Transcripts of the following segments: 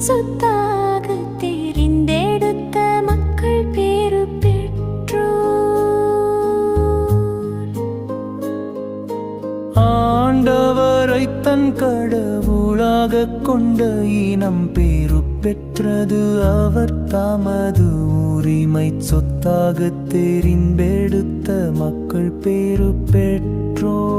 சொத்தாக தெரிந்தெடுத்த மக்கள் பேறு பெற்றோர். ஆண்டவரை தன் கடவுளாக கொண்ட இனம் பேறு பெற்றது. அவர் தமது உரிமை சொத்தாக தெரிந்தெடுத்த மக்கள் பேறு பெற்றோர்.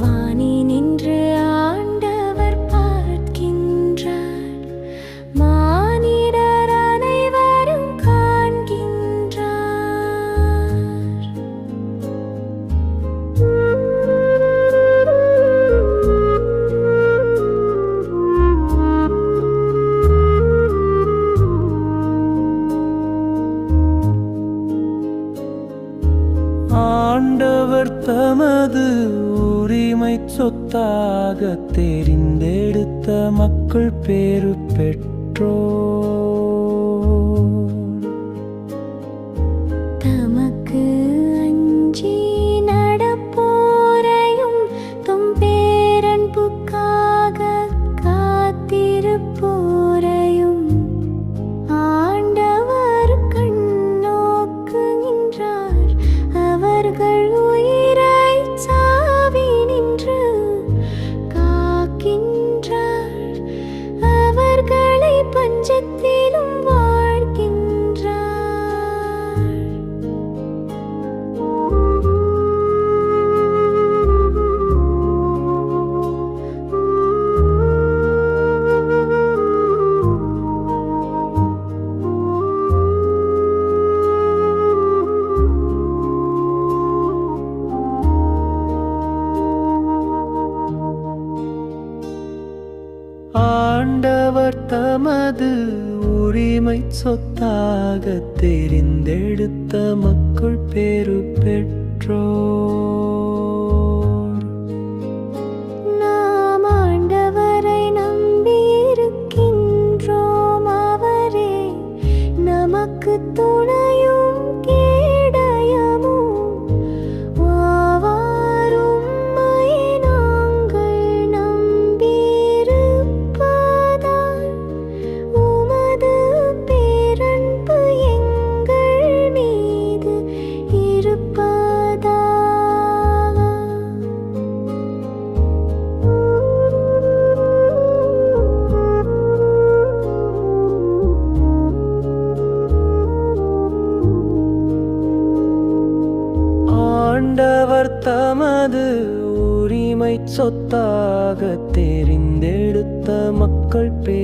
வானி நின்று ஆண்டவர் பார்க்கின்றார், மானிடர் அனைவரும் காண்கின்றார். ஆண்டவர் தமது உரிமை சொத்தாக தெரிந்தெடுத்த மக்கள் பேறு பெற்றோர். தமக்கு அஞ்சி நடப்போரையும் தும் பேரன்புக்காக காத்திருப்போரையும் ஆண்டவர் கண்ணோக்குகின்றார். அவர்கள் உயிரை சாவினின்று காக்கின்றார். அவர்களை பஞ்சத்திலும் வாழ்கின்றார். ஆண்டவர் தமது உரிமை சொத்தாக தெரிந்தெடுத்த மக்கள் பேறு பெற்றோர். நாம் ஆண்டவரை நம்பியிருக்கின்றோம். அவரே நமக்கு துணையும் கேடயமும் ஆவாரும். நாங்கள் நம்பியிருப்பதால் உமது பேரன்பு எங்கள் மீது இருப்பதாக. ஆண்டவர் தமது உரிமை சொத்தாக தெரிந்தெடுத்த மக்கள் பேறு